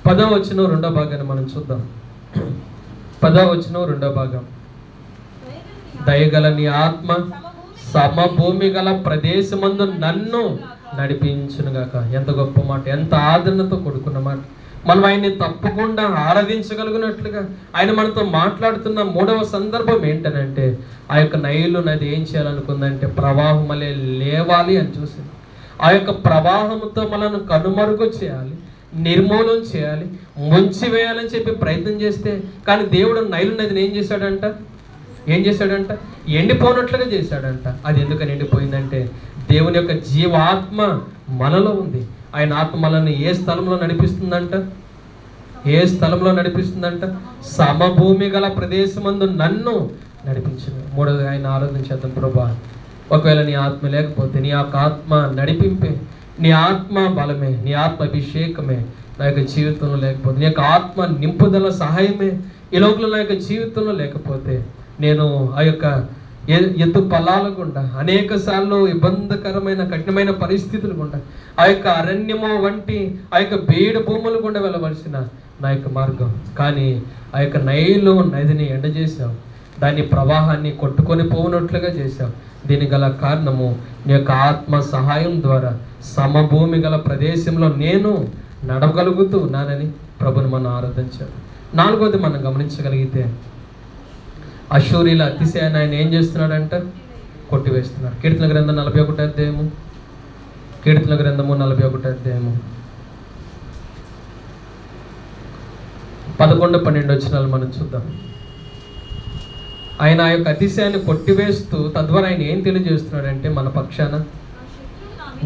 10వ వచనం 2వ భాగాన్ని మనం చూద్దాం. 10వ వచనం 2వ భాగం. దయగల నీ ఆత్మ సమభూమి గల ప్రదేశమందు నన్ను నడిపించునుగాక. ఎంత గొప్ప మాట, ఎంత ఆదరణతో కూడుకున్న మాట. మనం ఆయన్ని తప్పకుండా ఆరాధించగలిగినట్లుగా ఆయన మనతో మాట్లాడుతున్న 3వ సందర్భం ఏంటనంటే ఆ యొక్క నైలు నది ఏం చేయాలనుకుందంటే ప్రవాహం వలె లేవాలి అని చూసింది. ఆ యొక్క ప్రవాహంతో మనల్ని కనుమరుగు చేయాలి, నిర్మూలన చేయాలి, ముంచివేయాలని చెప్పి ప్రయత్నం చేస్తే, కానీ దేవుడు నైలు నదిని ఏం చేశాడంట ఎండిపోనట్లుగా చేశాడంట. అది ఎందుకని ఎండిపోయిందంటే దేవుని యొక్క జీవాత్మ మనలో ఉంది. ఆయన ఆత్మ మనల్ని ఏ స్థలంలో నడిపిస్తుందంట? సమభూమి గల ప్రదేశమందు నన్ను నడిపించింది. 3వది ఆయన ఆరాధించేద్దాం. ప్రభువా, ఒకవేళ నీ ఆత్మ లేకపోతే, నీ యొక్క ఆత్మ నడిపింపే, నీ ఆత్మ బలమే, నీ ఆత్మ అభిషేకమే నా యొక్క జీవితంలో లేకపోతే, నీ యొక్క ఆత్మ నింపుదల సహాయమే ఈ లోకంలో నా యొక్క జీవితంలో లేకపోతే, నేను ఆ యొక్క ఎత్తు పొలాల గుండా అనేక సార్లు ఇబ్బందికరమైన కఠినమైన పరిస్థితులు గుండా, ఆ యొక్క అరణ్యము వంటి ఆ యొక్క బీడు భూములు గుండా వెళ్ళవలసిన నా యొక్క మార్గం, కానీ ఆ యొక్క నైలు నదిని ఎండజేశావు, దాని ప్రవాహాన్ని కొట్టుకొని పోనట్లుగా చేశావు. దీని గల కారణము నీ యొక్క ఆత్మ సహాయం ద్వారా సమభూమి గల ప్రదేశంలో నేను నడవగలుగుతూ ఉన్నానని ప్రభుని మనం ఆరాధించాలి. 4వది మనం గమనించగలిగితే అశూరీల అతిశయాన్ని ఆయన ఏం చేస్తున్నాడంట, కొట్టివేస్తున్నాడు. కీర్తన గ్రంథం 41 అధ్యాయము, కీర్తన గ్రంథము 41 అధ్యాయము 11-12 వచనాలు మనం చూద్దాం. ఆయన ఆ యొక్క అతిశయాన్ని కొట్టివేస్తూ తద్వారా ఆయన ఏం తెలియజేస్తున్నాడంటే, మన పక్షాన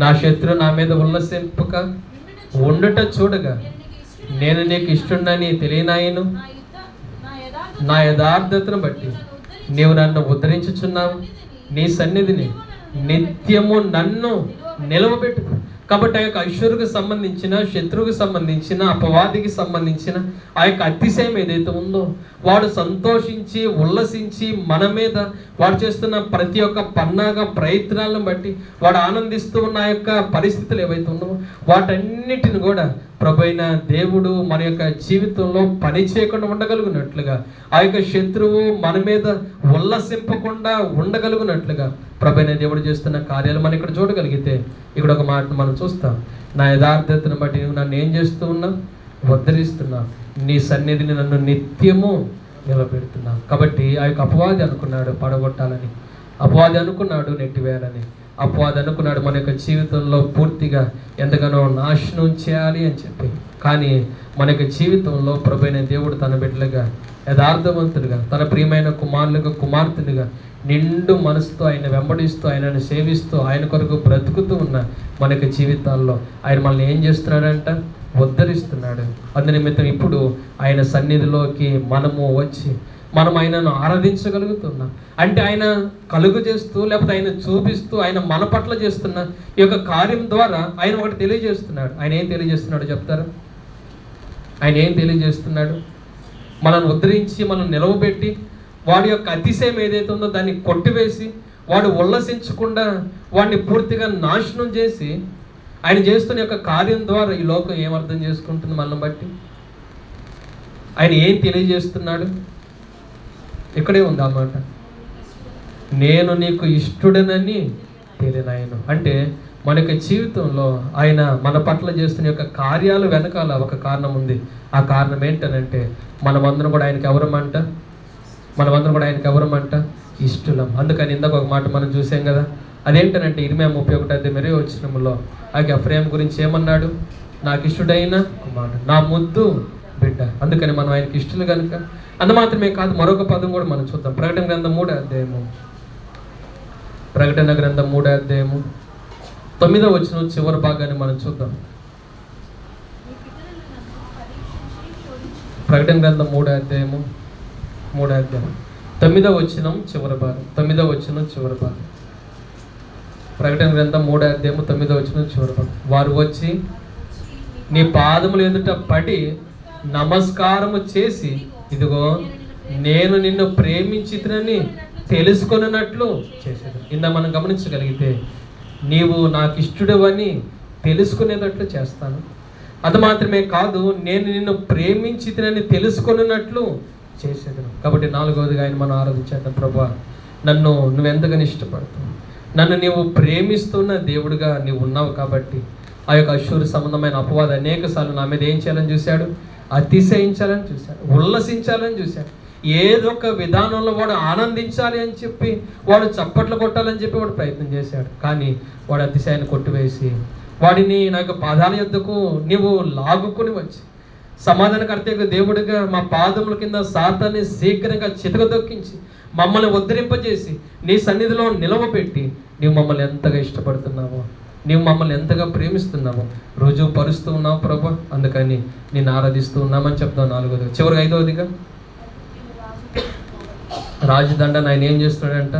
నా శత్రువు నా మీద ఉల్లసింపక ఉండుట చూడగా నేను నీకు ఇష్టడని తెలియనాయను, నా యథార్థతను బట్టి నీవు నన్ను ఉద్ధరించుచున్నావు, నీ సన్నిధిని నిత్యము నన్ను నిలవబెట్టు. కాబట్టి ఆ యొక్క అశూరుకు సంబంధించిన, శత్రువుకు సంబంధించిన, అపవాదికి సంబంధించిన ఆ యొక్క అతిశయం ఏదైతే ఉందో, వాడు సంతోషించి ఉల్లసించి మన మీద వాడు చేస్తున్న ప్రతి ఒక్క పన్నాగ ప్రయత్నాలను బట్టి వాడు ఆనందిస్తూ ఉన్న ఆ యొక్క పరిస్థితులు ఏవైతే ఉన్నావో వాటన్నిటిని కూడా ప్రభువైన దేవుడు మన యొక్క జీవితంలో పని చేయకుండా ఉండగలిగినట్లుగా, ఆ యొక్క శత్రువు మన మీద ఉల్లసింపకుండా ఉండగలిగినట్లుగా ప్రభువైన దేవుడు చేస్తున్న కార్యాలు మనం ఇక్కడ చూడగలిగితే, ఇక్కడ ఒక మాట మనం చూస్తాం. నా యథార్థతను బట్టి నువ్వు నన్ను ఏం చేస్తూ ఉన్నావు, ఉద్ధరిస్తున్నావు, నీ సన్నిధిని నన్ను నిత్యము నిలబెడుతున్నావు. కాబట్టి ఆ యొక్క అపవాది అనుకున్నాడు పడగొట్టాలని, అపవాది అనుకున్నాడు నెట్టివేయాలని, అపవాది అనుకున్నాడు మన యొక్క జీవితంలో పూర్తిగా ఎంతగానో నాశనం చేయాలి అని చెప్పి. కానీ మన యొక్క జీవితంలో ప్రభువైన దేవుడు తన బిడ్డలుగా యథార్థవంతులుగా, తన ప్రియమైన కుమారులుగా, కుమార్తెలుగా నిండు మనసుతో ఆయన వెంబడిస్తూ, ఆయనను సేవిస్తూ, ఆయన కొరకు బ్రతుకుతూ ఉన్న మన యొక్క జీవితాల్లో ఆయన మనల్ని ఏం చేస్తున్నాడంట, ఉద్ధరిస్తున్నాడు. అందునిమిత్తం ఇప్పుడు ఆయన సన్నిధిలోకి మనము వచ్చి మనం ఆయనను ఆరాధించగలుగుతున్నాం. అంటే ఆయన కలుగు చేస్తూ, లేకపోతే ఆయన చూపిస్తూ, ఆయన మన పట్ల చేస్తున్న ఈ యొక్క కార్యం ద్వారా ఆయన ఒకటి తెలియజేస్తున్నాడు. ఆయన ఏం తెలియజేస్తున్నాడు చెప్తారా? ఆయన ఏం తెలియజేస్తున్నాడు? మనల్ని ఉద్ధరించి, మనం నిలవబెట్టి, వాడి యొక్క అతిశయం ఏదైతే ఉందో దాన్ని కొట్టివేసి, వాడు ఉల్లసించకుండా వాడిని పూర్తిగా నాశనం చేసి, ఆయన చేస్తున్న యొక్క కార్యం ద్వారా ఈ లోకం ఏం అర్థం చేసుకుంటుంది మనల్ని బట్టి? ఆయన ఏం తెలియజేస్తున్నాడు? ఇక్కడే ఉంది ఆ మాట, నేను నీకు ఇష్టడనని తెలియనాయను. అంటే మన యొక్క జీవితంలో ఆయన మన పట్ల చేస్తున్న యొక్క కార్యాలు వెనకాల ఒక కారణం ఉంది. ఆ కారణం ఏంటనంటే మనమందరం కూడా ఆయనకి ఎవరమంట, ఇష్టలం. అందుకని ఇందాక ఒక మాట మనం చూసాం కదా, అదేంటనంటే 21 వచనంలో ఆ ఎఫ్రాయిము గురించి ఏమన్నాడు? నాకు ఇష్టడైన కుమారుడు, నా ముద్దు బిడ్డ. అందుకని మనం ఆయనకి ఇష్టలు కనుక అంత మాత్రమే కాదు, మరొక పదం కూడా మనం చూద్దాం. ప్రకటన గ్రంథం 3వ అధ్యాయము, ప్రకటన గ్రంథం 3వ అధ్యాయము 9వ వచనం చివరి భాగాన్ని మనం చూద్దాం. ప్రకటన గ్రంథం 3వ అధ్యాయము 9వ వచనం చివరి భాగం. 9వ వచనం చివరి భాగం. ప్రకటన గ్రంథం 3వ అధ్యాయము 9వ వచనం చివరి భాగం. వారు వచ్చి నీ పాదములు ఎదుట పడి నమస్కారము చేసి, ఇదిగో నేను నిన్ను ప్రేమించితినని తెలుసుకొనున్నట్లు చేసేది. ఇందా మనం గమనించగలిగితే, నీవు నాకు ఇష్టడవని తెలుసుకునేటట్లు చేస్తాను. అది మాత్రమే కాదు, నేను నిన్ను ప్రేమించితినని తెలుసుకొనున్నట్లు చేసేదను. కాబట్టి 4వదిగా ఆయన మనం ఆరాధించేద్దాం. ప్రభువా, నన్ను నువ్వెంతగానో ఇష్టపడుతున్నావు, నన్ను నీవు ప్రేమిస్తున్న దేవుడిగా నీవు ఉన్నావు. కాబట్టి ఆ యొక్క అశూరు సంబంధమైన అపవాది అనేక సార్లు నా మీద ఏం చేయాలని చూశాడు? అతిశయించాలని చూశాడు, ఉల్లసించాలని చూశాడు. ఏదో ఒక విధానంలో వాడు ఆనందించాలి అని చెప్పి, వాడు చప్పట్లు కొట్టాలని చెప్పి వాడు ప్రయత్నం చేశాడు. కానీ వాడు అతిశయాన్ని కొట్టివేసి వాడిని నా యొక్క పాదాల యొద్దకు నీవు లాగుకొని వచ్చి, సమాధానకర్తగా దేవుడిగా మా పాదముల కింద సాతాన్ని శీఘ్రంగా చితకదొక్కించి మమ్మల్ని ఉద్ధరింపజేసి నీ సన్నిధిలో నిలవబెట్టి, నీవు మమ్మల్ని ఎంతగా ఇష్టపడుతున్నావో, నీవు మమ్మల్ని ఎంతగా ప్రేమిస్తున్నావో రుజువు పరుస్తూ ఉన్నావు ప్రభు. అందుకని నేను ఆరాధిస్తూ ఉన్నామని చెప్తాను. 4వదిగా. చివరికి 5వదిగా, రాజదండను ఆయన ఏం చేస్తున్నాడంట?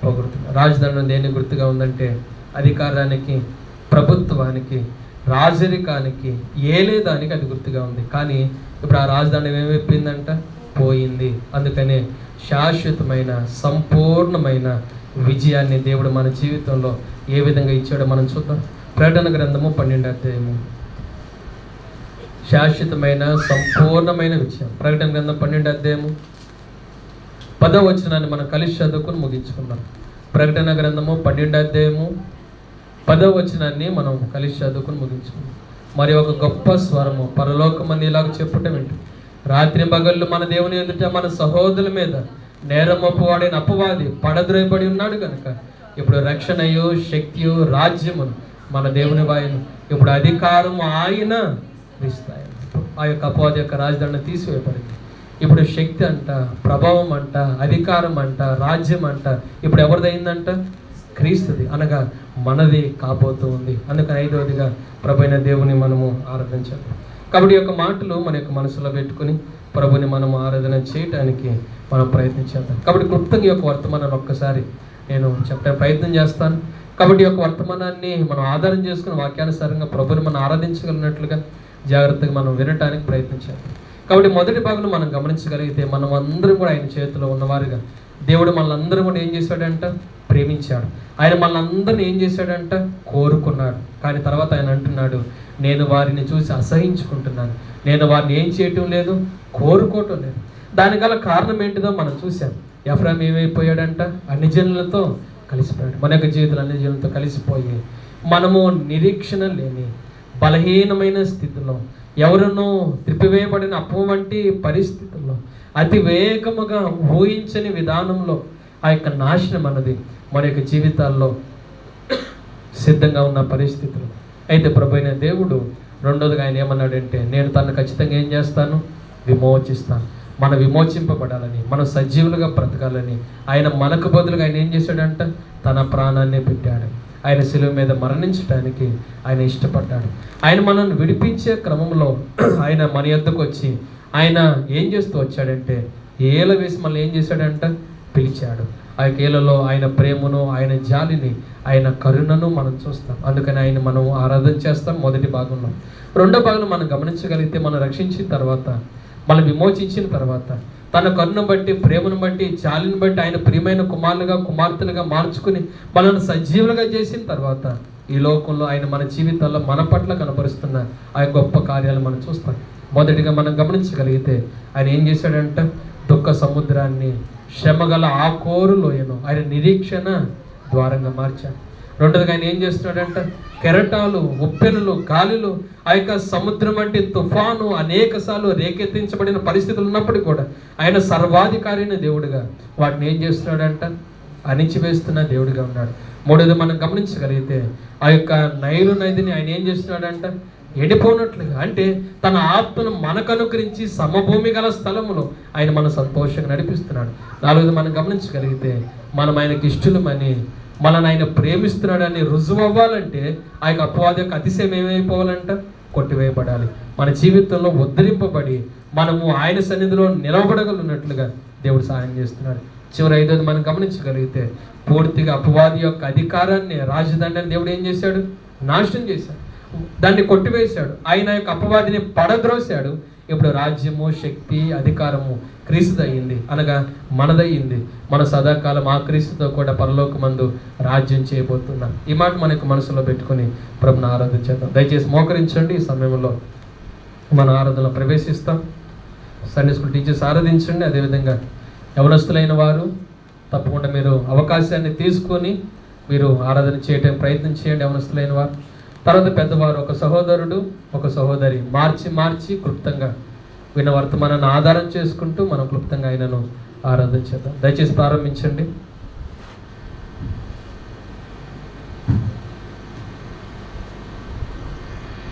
పొగుడుతున్నాడు. రాజదండం దేని గుర్తుగా ఉందంటే, అధికారానికి, ప్రభుత్వానికి, రాజరికానికి, ఏలేదానికి అది గుర్తుగా ఉంది. కానీ ఇప్పుడు ఆ రాజదండం ఏమైపోయిందంట? పోయింది. అందుకనే శాశ్వతమైన సంపూర్ణమైన విజయాన్ని దేవుడు మన జీవితంలో ఏ విధంగా ఇచ్చాడో మనం చూద్దాం. ప్రకటన గ్రంథము 12వ అధ్యాయము, శాశ్వతమైన సంపూర్ణమైన విజయం. ప్రకటన గ్రంథం 12వ అధ్యాయము 10వ వచనాన్ని మనం కలిసి చదువుకుని ముగించుకుందాం. ప్రకటన గ్రంథము 12వ అధ్యాయము 10వ వచనాన్ని మనం కలిసి చదువుకుని ముగించుకుందాం. మరి ఒక గొప్ప స్వరము పరలోకమంది ఇలాగ చెప్పుట వింటు, రాత్రి పగళ్ళు మన దేవుని ఎదుట మన సహోదరుల మీద నేరమొప్పువాడైన అపవాది పడద్రోయబడి ఉన్నాడు కనుక ఇప్పుడు రక్షణయు, శక్తియు, రాజ్యమును మన దేవుని వాయును, ఇప్పుడు అధికారము ఆయన ఇస్తాయి. ఆ యొక్క అపవాది యొక్క రాజదండ తీసివేయబడింది. ఇప్పుడు శక్తి అంట, ప్రభావం అంట, అధికారం అంట, రాజ్యం అంట ఇప్పుడు ఎవరిదైందంట? క్రీస్తుది, అనగా మనది కాబోతూ ఉంది. అందుకని 5వదిగా ప్రభువైన దేవుని మనము ఆరాధించాలి. కాబట్టి ఈ యొక్క మాటలు మన యొక్క మనసులో పెట్టుకుని ప్రభుని మనము ఆరాధన చేయడానికి మనం ప్రయత్నించేద్దాం. కాబట్టి క్లుప్తంగా ఈ యొక్క వర్తమానాన్ని ఒక్కసారి నేను చెప్పడానికి ప్రయత్నం చేస్తాను. కాబట్టి ఈ యొక్క వర్తమానాన్ని మనం ఆధారం చేసుకుని వాక్యానుసారంగా ప్రభుని మనం ఆరాధించగలిగినట్లుగా జాగ్రత్తగా మనం వినటానికి ప్రయత్నించాలి. కాబట్టి మొదటి భాగంలో మనం గమనించగలిగితే, మనం అందరం కూడా ఆయన చేతిలో ఉన్నవారుగా, దేవుడు మనల్ని అందరూ కూడా ఏం చేశాడంట? ప్రేమించాడు. ఆయన మనల్ని అందరినీ ఏం చేశాడంట? కోరుకున్నాడు. కానీ తర్వాత ఆయన అంటున్నాడు, నేను వారిని చూసి అసహించుకుంటున్నాను, నేను వారిని ఏం చేయటం లేదు, కోరుకోవటం లేదు. దానికల కారణం ఏంటిదో మనం చూసాం. ఎఫ్రాయిం ఏమైపోయాడంట? అన్ని జనులతో కలిసిపోయాడు. మన యొక్క జీవితాలు అన్ని జనులతో కలిసిపోయి మనము నిరీక్షణ లేని బలహీనమైన స్థితిలో, ఎవరునో త్రిప్పివేయబడిన అప్పం వంటి పరిస్థితుల్లో, అతి వేగముగా ఊహించని విధానంలో ఆ యొక్క నాశనం అన్నది మన యొక్క జీవితాల్లో సిద్ధంగా ఉన్న పరిస్థితులు. అయితే ప్రభువైన దేవుడు రెండోదిగా ఆయన ఏమన్నాడంటే, నేను తను ఖచ్చితంగా ఏం చేస్తాను? విమోచిస్తాను. మనం విమోచింపబడాలని, మనం సజీవులుగా బ్రతకాలని ఆయన మనకు బదులుగా ఆయన ఏం చేశాడంట? తన ప్రాణాన్ని పెట్టాడు. ఆయన శిలువ మీద మరణించడానికి ఆయన ఇష్టపడ్డాడు. ఆయన మనల్ని విడిపించే క్రమంలో ఆయన మన యొద్దకు వచ్చి ఆయన ఏం చేస్తూ వచ్చాడంటే, ఏల వేసి మనల్ని ఏం చేశాడంట? పిలిచాడు. ఆ ఏలలో ఆయన ప్రేమను, ఆయన జాలిని, ఆయన కరుణను మనం చూస్తాం. అందుకని ఆయన మనం ఆరాధన చేస్తాం మొదటి భాగంలో. రెండో భాగంలో మనం గమనించగలిగితే, మనం రక్షించిన తర్వాత, మనం విమోచించిన తర్వాత, తన కరుణను బట్టి, ప్రేమను బట్టి, జాలిని బట్టి ఆయన ప్రియమైన కుమారులుగా, కుమార్తెలుగా మార్చుకుని మనల్ని సజీవులుగా చేసిన తర్వాత, ఈ లోకంలో ఆయన మన జీవితాల్లో మన పట్ల కనపరుస్తున్న ఆ గొప్ప కార్యాలు మనం చూస్తాం. మొదటిగా మనం గమనించగలిగితే, ఆయన ఏం చేశాడంట? దుఃఖ సముద్రాన్ని, శ్రమగల ఆ కోరు లోయను ఆయన నిరీక్షణ ద్వారంగా మార్చాడు. రెండోదిగా ఆయన ఏం చేస్తున్నాడంట? కెరటాలు, ఉప్పెనులు, గాలులు, ఆ యొక్క సముద్రం వంటి తుఫాను అనేక సార్లు రేకెత్తించబడిన పరిస్థితులు ఉన్నప్పటికీ కూడా ఆయన సర్వాధికారి అయిన దేవుడిగా వాటిని ఏం చేస్తున్నాడంట? అణిచివేస్తున్న దేవుడిగా ఉన్నాడు. మూడోది మనం గమనించగలిగితే, ఆ యొక్క నైలు నదిని ఆయన ఏం చేస్తున్నాడంట? ఎండిపోనట్లుగా, అంటే తన ఆత్మను మనకు అనుగ్రహించి సమభూమి గల స్థలములో ఆయన మన సంతోషంగా నడిపిస్తున్నాడు. నాలుగోది మనం గమనించగలిగితే, మనం ఆయనకి ఇష్టలమని, మనల్ని ఆయన ప్రేమిస్తున్నాడని రుజువు అవ్వాలంటే ఆ యొక్క అపవాది యొక్క అతిశయం ఏమైపోవాలంట? కొట్టివేయబడాలి. మన జీవితంలో ఉద్ధరింపబడి మనము ఆయన సన్నిధిలో నిలబడగలిగినట్లుగా దేవుడు సహాయం చేస్తున్నాడు. చివరి ఐదోది మనం గమనించగలిగితే, పూర్తిగా అపవాది యొక్క అధికారాన్ని, రాజదండాన్ని దేవుడు ఏం చేశాడు? నాశనం చేశాడు, దాన్ని కొట్టివేశాడు. ఆయన యొక్క అపవాదిని పడద్రోశాడు. ఇప్పుడు రాజ్యము, శక్తి, అధికారము క్రీస్తుదయ్యింది, అనగా మనదయ్యింది. మన సదాకాలం ఆ క్రీస్తుతో కూడా పరలోకమందు రాజ్యం చేయబోతున్నాం. ఈ మాట మనకు మనసులో పెట్టుకుని ప్రభుని ఆరాధించేద్దాం. దయచేసి మోకరించండి. ఈ సమయంలో మన ఆరాధనలో ప్రవేశిస్తాం. సండే స్కూల్ టీచర్స్ ఆరాధించండి. అదేవిధంగా యవనస్తులైన వారు తప్పకుండా మీరు అవకాశాన్ని తీసుకొని మీరు ఆరాధన చేయడం ప్రయత్నం చేయండి, యవనస్తులైన వారు. తర్వాత పెద్దవారు, ఒక సహోదరుడు, ఒక సహోదరి మార్చి క్లుప్తంగా విన్న వర్తమానాన్ని ఆధారం చేసుకుంటూ మనం క్లుప్తంగా ఆయనను ఆరాధన చేద్దాం. దయచేసి ప్రారంభించండి.